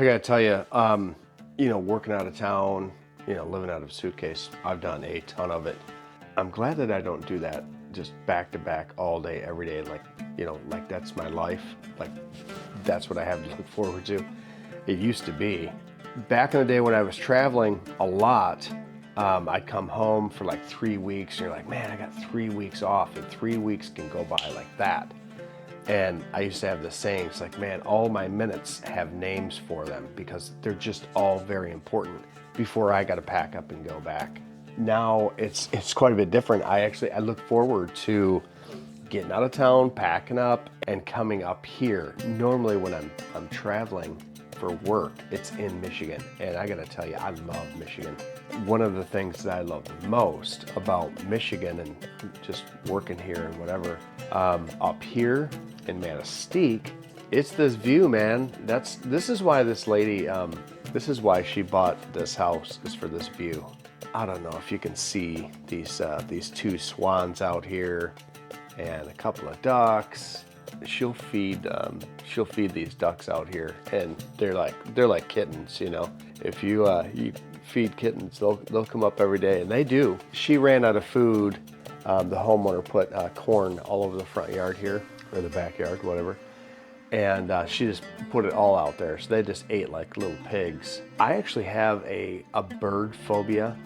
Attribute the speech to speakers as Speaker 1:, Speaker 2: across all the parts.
Speaker 1: I gotta tell you, working out of town, living out of a suitcase, I've done a ton of it. I'm glad that I don't do that just back to back all day, every day. Like that's my life. Like that's what I have to look forward to. It used to be. Back in the day when I was traveling a lot, I'd come home for like 3 weeks and you're like, man, I got 3 weeks off, and 3 weeks can go by like that. And I used to have this saying, it's like, man, all my minutes have names for them because they're just all very important before I got to pack up and go back. Now it's quite a bit different. I look forward to getting out of town, packing up, and coming up here. Normally when I'm traveling for work, it's in Michigan, and I gotta tell you, I love Michigan. One of the things that I love the most about Michigan and just working here and whatever, up here in Manistee, it's this view, man. This is why this lady, this is why she bought this house, is for this view. I don't know if you can see these two swans out here and a couple of ducks. She'll feed these ducks out here, and they're like kittens, If you feed kittens, they'll come up every day, and they do. She ran out of food. The homeowner put corn all over the front yard here, or the backyard, whatever. And she just put it all out there, so they just ate like little pigs. I actually have a bird phobia,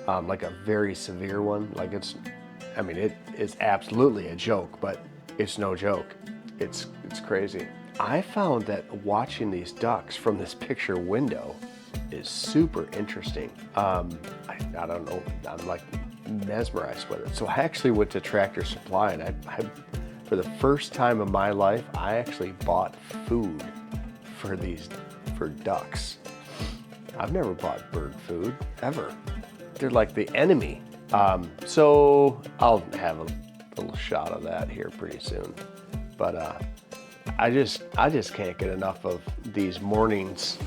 Speaker 1: like a very severe one. Like it is absolutely a joke, but it's no joke. It's crazy. I found that watching these ducks from this picture window is super interesting. I don't know, I'm like mesmerized with it. So I actually went to Tractor Supply, and I for the first time in my life, I actually bought food for ducks. I've never bought bird food, ever. They're like the enemy. So I'll have a little shot of that here pretty soon. But I just can't get enough of these mornings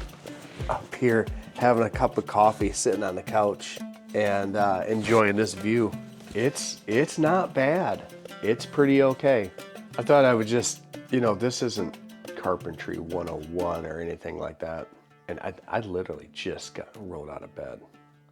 Speaker 1: up here, having a cup of coffee, sitting on the couch, and enjoying this view. It's not bad. It's pretty okay. I thought I would just, this isn't Carpentry 101 or anything like that. And I literally just got rolled out of bed.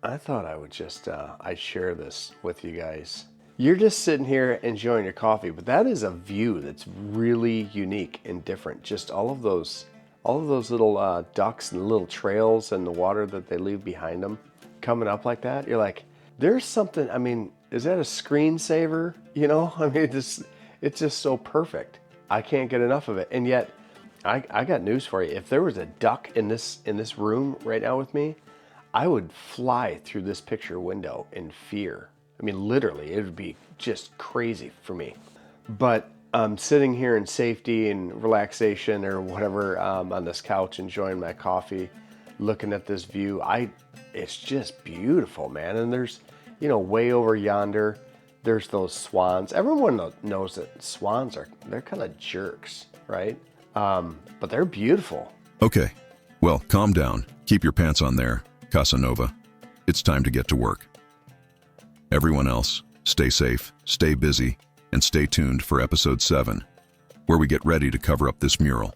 Speaker 1: I thought I would just, I'd share this with you guys. You're just sitting here enjoying your coffee, but that is a view that's really unique and different. Just all of those little ducks and little trails and the water that they leave behind them coming up like that. You're like, there's something, is that a screensaver? It's just so perfect. I can't get enough of it. And yet, I got news for you. If there was a duck in this room right now with me, I would fly through this picture window in fear. Literally, it would be just crazy for me. But I'm sitting here in safety and relaxation or whatever, on this couch, enjoying my coffee, looking at this view. It's just beautiful, man. And there's, way over yonder, there's those swans. Everyone knows that swans they're kind of jerks, right? But they're beautiful.
Speaker 2: Okay, well, calm down. Keep your pants on there, Casanova. It's time to get to work. Everyone else, stay safe, stay busy, and stay tuned for episode 7, where we get ready to cover up this mural.